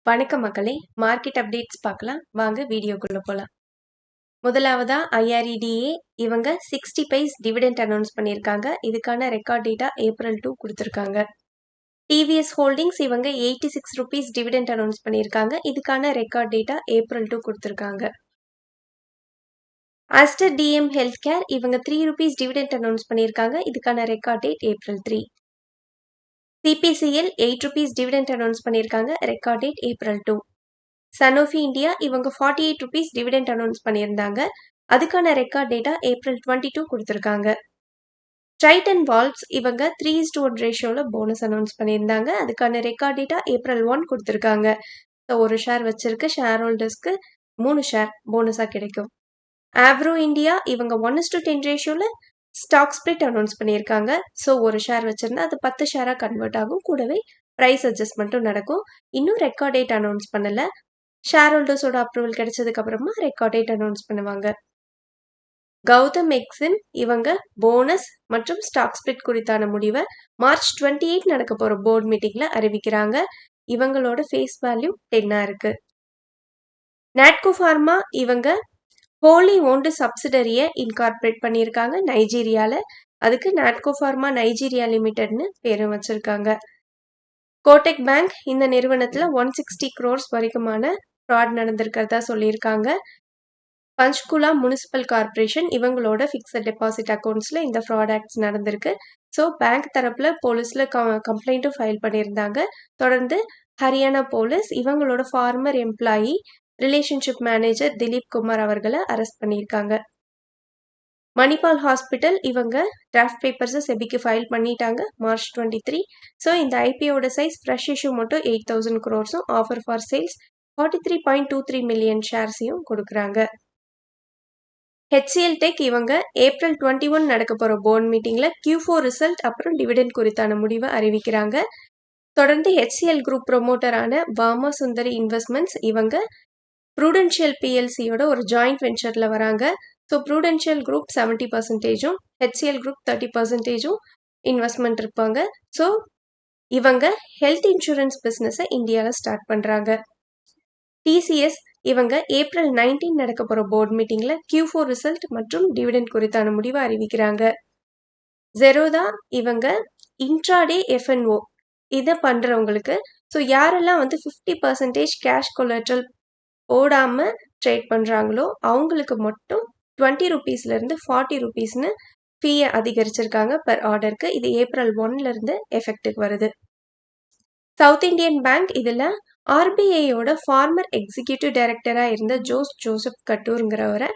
வணக்கம் மக்களே, market updates பார்க்கலாம். வாங்க வீடியோக்குள்ள போலாம். முதலாவதா IREDA இவங்க 60 பைஸ் டிவிடெண்ட் அனௌன்ஸ் பண்ணியிருக்காங்க. இதுக்கான ரெக்கார்ட் டேட்டா April 2 கொடுத்துருக்காங்க. TVS ஹோல்டிங்ஸ் இவங்க 86 rupees டிவிடெண்ட் அனௌன்ஸ் பண்ணியிருக்காங்க. இதுக்கான ரெக்கார்ட் டேட்டா April 2 கொடுத்துருக்காங்க. Aster DM Healthcare இவங்க 3 rupees டிவிடெண்ட் அனௌன்ஸ் பண்ணியிருக்காங்க. இதுக்கான record date April 3. CPCL 8 rupees dividend announce பண்ணியிருக்காங்க. Record date April 2. Sanofi India இவங்க 48 rupees டிவிடெண்ட் அனௌன்ஸ் பண்ணியிருந்தாங்க. அதுக்கான ரெக்கார்ட் டேட்டா April 22 கொடுத்துருக்காங்க. Triton Valves இவங்க 3:1 ரேஷியோவில் போனஸ் அனௌன்ஸ் பண்ணியிருந்தாங்க. அதுக்கான ரெக்கார்ட் டேட்டா April 1 கொடுத்துருக்காங்க. ஸோ ஒரு ஷேர் வச்சிருக்க ஷேர் ஹோல்டர்ஸ்க்கு 3 ஷேர் போனஸாக கிடைக்கும். ஆவ்ரோ இந்தியா இவங்க 1:10 ரேஷியோவில் ஸ்டாக் ஸ்பிளிட் அனௌன்ஸ் பண்ணியிருக்காங்க. ஸோ ஒரு ஷேர் வச்சிருந்தா அது 10 ஷேராக கன்வெர்ட் ஆகும். கூடவே ப்ரைஸ் அட்ஜஸ்ட்மெண்ட்டும் நடக்கும். இன்னும் ரெக்கார்ட் டேட் அனௌன்ஸ் பண்ணலை. ஷேர் ஹோல்டர்ஸோட அப்ரூவல் கிடைச்சதுக்கு அப்புறமா ரெக்கார்ட் டேட் அனௌன்ஸ் பண்ணுவாங்க. கௌதம் எக்ஸிம் இவங்க போனஸ் மற்றும் ஸ்டாக் ஸ்பிளிட் குறித்தான முடிவை March 28 நடக்க போற போர்டு மீட்டிங்ல அறிவிக்கிறாங்க. இவங்களோட ஃபேஸ் வேல்யூ 10 இருக்கு. நாட்கோ ஃபார்மா இவங்க ஹோலி ஓன்டு சப்சிடரியை இன்கார்பரேட் பண்ணியிருக்காங்க நைஜீரியால. அதுக்கு நாட்கோ ஃபார்மா நைஜீரியா லிமிடெட்னு பேரும் வச்சிருக்காங்க. கோடெக் பேங்க் இந்த நிறுவனத்துல 160 crores வரைக்குமான ஃப்ராட் நடந்திருக்கிறதா சொல்லியிருக்காங்க. பஞ்ச்குலா முனிசிபல் கார்பரேஷன் இவங்களோட ஃபிக்ஸட் டெபாசிட் அக்கௌண்ட்ஸ்ல இந்த ஃப்ராட் ஆக்ட்ஸ் நடந்திருக்கு. ஸோ பேங்க் தரப்புல போலீஸ்ல கம்ப்ளைண்ட்டும் ஃபைல் பண்ணியிருந்தாங்க. தொடர்ந்து ஹரியானா போலீஸ் இவங்களோட former employee relationship manager Dilip Kumar அவர்களை அரெஸ்ட் பண்ணியிருக்காங்க. மணிபால் ஹாஸ்பிட்டல் இவங்க டிராஃப்ட் பேப்பர்ஸை செபிக்கு ஃபைல் பண்ணிட்டாங்க March 23. ஸோ இந்த ஐபிஓட சைஸ் ஃப்ரெஷ் இஷ்யூ மட்டும் 8,000 crores offer for sales 43.23 million ஷேர்ஸையும் கொடுக்குறாங்க. HCL Tech இவங்க April 21 நடக்க போற போர்டு மீட்டிங்ல Q4 ரிசல்ட் அப்புறம் டிவிடெண்ட் குறித்தான முடிவை அறிவிக்கிறாங்க. தொடர்ந்து HCL குரூப் ப்ரொமோட்டரான பாமா சுந்தரி இன்வெஸ்ட்மெண்ட்ஸ் இவங்க ப்ரூடென்ஷியல் PLCயோட ஒரு ஜாயிண்ட் வெஞ்சர்ல வராங்க. So Prudential group 70%, HCL group 30% investment இருப்பாங்க. ஸோ இவங்க ஹெல்த் இன்சூரன்ஸ் பிஸ்னஸை இந்தியாவில் ஸ்டார்ட் பண்றாங்க. TCS இவங்க April 19 நடக்க போற போர்டு மீட்டிங்ல Q4 ரிசல்ட் மற்றும் டிவிடெண்ட் குறித்தான முடிவை அறிவிக்கிறாங்க. ஜெரோதா இவங்க இன்ட்ராடே FNO இதை பண்றவங்களுக்கு ஸோ யாரெல்லாம் 50% கேஷ் கொலட்ரல் போடாம ட்ரேட் பண்றாங்களோ அவங்களுக்கு மட்டும் 20 rupeesல இருந்து 40 rupeesனு ஃபீயை அதிகரிச்சிருக்காங்க பெர் ஆர்டருக்கு. இது April 1ல இருந்து எஃபெக்டுக்கு வருது. சவுத் இந்தியன் பேங்க் இதுல RBIயோட ஃபார்மர் எக்ஸிக்யூட்டிவ் டைரக்டரா இருந்த ஜோசப் கட்டூருங்கிறவரை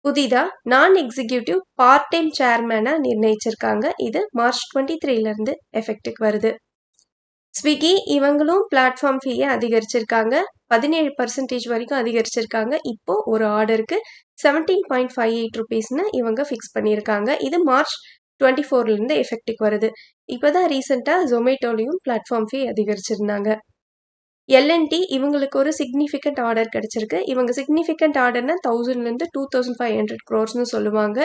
புதிதா நான் எக்ஸிக்யூட்டிவ் பார்ட் டைம் சேர்மேனா நிர்ணயிச்சிருக்காங்க. இது March 23ல இருந்து எஃபெக்டுக்கு வருது. ஸ்விக்கி இவங்களும் பிளாட்ஃபார்ம் ஃபீயை அதிகரிச்சிருக்காங்க. 17% வரைக்கும் அதிகரிச்சிருக்காங்க. இப்போ ஒரு ஆர்டருக்கு 17.58 rupeesனு இவங்க ஃபிக்ஸ் பண்ணியிருக்காங்க. இது March 24ல இருந்து எஃபெக்டுக்கு வருது. இப்போதான் ரீசெண்டா ஜொமேட்டோலையும் பிளாட்ஃபார்ம் ஃபீ அதிகரிச்சிருந்தாங்க. L&T இவங்களுக்கு ஒரு சிக்னிஃபிகண்ட் ஆர்டர் கிடைச்சிருக்கு. இவங்க சிக்னிஃபிகண்ட் ஆர்டர்னா 1000ல இருந்து 2500 crores சொல்லுவாங்க.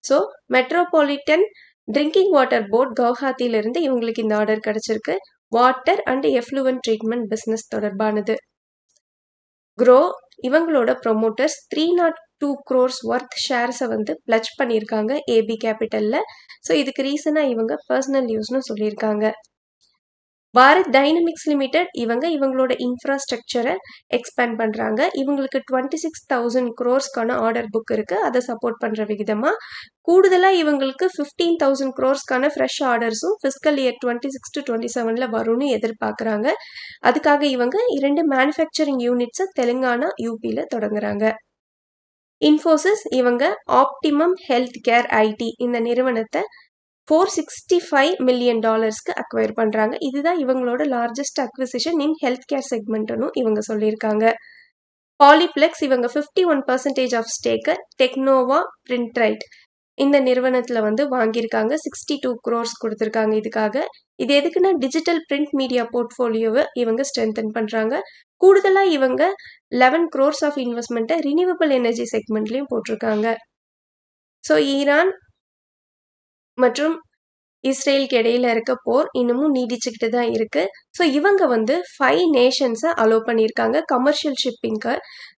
So metropolitan drinking water board கவுஹாத்தில இருந்து இவங்களுக்கு இந்த ஆர்டர் கிடைச்சிருக்கு. Water and effluent treatment business தொடர்பானது. க்ரோ இவங்களோட ப்ரொமோட்டர்ஸ் 302 crores ஒர்த் ஷேர்ஸை பிளட்ஜ் பண்ணியிருக்காங்க AB கேபிட்டல்ல. ஸோ இதுக்கு ரீசனா இவங்க பர்சனல் யூஸ்னு சொல்லியிருக்காங்க. பாரத் டைனமிக்ஸ் லிமிடெட் இவங்களோட இன்ஃப்ராஸ்ட்ரக்சரை எக்ஸ்பேண்ட் பண்றாங்க. இவங்களுக்கு 26,000 crores ஆர்டர் புக் இருக்கு. அதை சப்போர்ட் பண்ற விகிதமா கூடுதலா இவங்களுக்கு 15,000 crores ஃப்ரெஷ் ஆர்டர்ஸும் ஃபிஸ்கல் இயர் 26 to 27ல வரும்னு எதிர்பார்க்கறாங்க. அதுக்காக இவங்க 2 மேனுஃபேக்சரிங் யூனிட்ஸை தெலுங்கானா UPல தொடங்குறாங்க. இன்ஃபோசிஸ் இவங்க ஆப்டிமம் ஹெல்த் கேர் IT இந்த நிறுவனத்தை $465 million அக்வயர் பண்றாங்க. இதுதான் இவங்களோட largest acquisition in health care செக்மெண்ட்னு இவங்க சொல்லியிருக்காங்க. பாலிப்ளெக்ஸ் இவங்க 51% ஆஃப் ஸ்டேக்கை டெக்னோவா பிரிண்ட்ரைட் இந்த நிறுவனத்துல வாங்கியிருக்காங்க. 62 crores கொடுத்துருக்காங்க இதுக்காக. இது எதுக்குன்னா டிஜிட்டல் பிரிண்ட் மீடியா போர்ட்ஃபோலியோவை இவங்க ஸ்ட்ரென்தன் பண்றாங்க. கூடுதலா இவங்க 11 crores ஆஃப் இன்வெஸ்ட்மெண்ட்டை ரினியூவபிள் எனர்ஜி செக்மெண்ட்லயும் போட்டிருக்காங்க. ஸோ ஈரான் மற்றும் இஸ்ரேலுக்கு இடையில இருக்க போர் இன்னமும் நீடிச்சுக்கிட்டு தான் இருக்கு. ஸோ இவங்க வந்து 5 நேஷன்ஸை அலோவ் பண்ணியிருக்காங்க கமர்ஷியல் ஷிப்பிங்க்கு.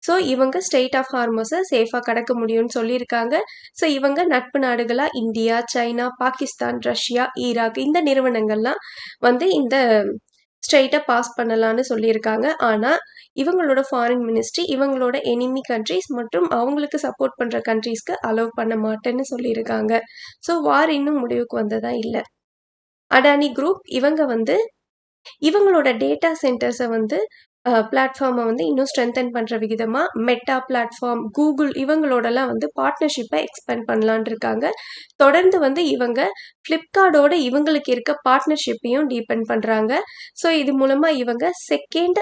ஸோ இவங்க ஸ்ட்ரெய்ட் ஆஃப் ஹார்மஸை சேஃபாக கடக்க முடியும்னு சொல்லியிருக்காங்க. ஸோ இவங்க நட்பு நாடுகளாக India, China, Pakistan, Russia, Iraq இந்த நிறுவனங்கள்லாம் வந்து இந்த ஸ்ட்ரெயிட்டாக பாஸ் பண்ணலான்னு சொல்லியிருக்காங்க. ஆனால் இவங்களோட ஃபாரின் மினிஸ்ட்ரி இவங்களோட எனிமி கண்ட்ரீஸ் மற்றும் அவங்களுக்கு சப்போர்ட் பண்ணுற கண்ட்ரீஸ்க்கு அலோவ் பண்ண மாட்டேன்னு சொல்லியிருக்காங்க. ஸோ வார் இன்னும் முடிவுக்கு வந்ததா இல்லை. அடானி குரூப் இவங்க வந்து இவங்களோட டேட்டா சென்டர்ஸை வந்து பிளாட்ஃபார்மை வந்து இன்னும் ஸ்ட்ரென்தன் பண்ணுற விகிதமாக மெட்டா பிளாட்ஃபார்ம், கூகுள் இவங்களோடலாம் வந்து பார்ட்னர்ஷிப்பை எக்ஸ்பேண்ட் பண்ணலான் இருக்காங்க. தொடர்ந்து வந்து இவங்க ஃப்ளிப்கார்ட்டோட இவங்களுக்கு இருக்க பார்ட்னர்ஷிப்பையும் டீபெண்ட் பண்ணுறாங்க. ஸோ இது மூலமாக இவங்க second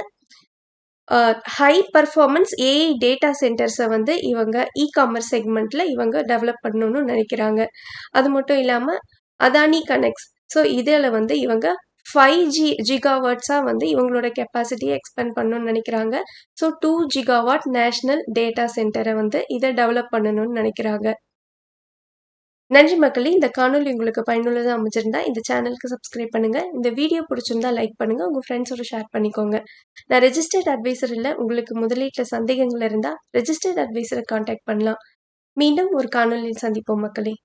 high performance AI data சென்டர்ஸை வந்து இவங்க இ-காமர்ஸ் செக்மெண்ட்டில் இவங்க டெவலப் பண்ணணும்னு நினைக்கிறாங்க. அது மட்டும் இல்லாமல் அதானி கனெக்ட்ஸ், ஸோ இதில் வந்து இவங்க 5 ஜிகாவாட்ஸாக வந்து இவங்களோட கெப்பாசிட்டியை எக்ஸ்பேண்ட் பண்ணணும்னு நினைக்கிறாங்க. ஸோ 2 ஜிகாவாட் நேஷ்னல் டேட்டா சென்டரை வந்து இதை டெவலப் பண்ணணும்னு நினைக்கிறாங்க. நன்றி மக்களே. இந்த காணொலி உங்களுக்கு பயனுள்ளதாக அமைஞ்சிருந்தா இந்த சேனலுக்கு சப்ஸ்கிரைப் பண்ணுங்கள். இந்த வீடியோ பிடிச்சிருந்தா லைக் பண்ணுங்கள். உங்கள் ஃப்ரெண்ட்ஸோட ஷேர் பண்ணிக்கோங்க. நான் ரெஜிஸ்டர்ட் அட்வைசர் இல்லை. உங்களுக்கு முதலீட்டில் சந்தேகங்கள் இருந்தால் ரெஜிஸ்டர்ட் அட்வைசரை கான்டாக்ட் பண்ணலாம். மீண்டும் ஒரு காணொலியில் சந்திப்போம் மக்களே.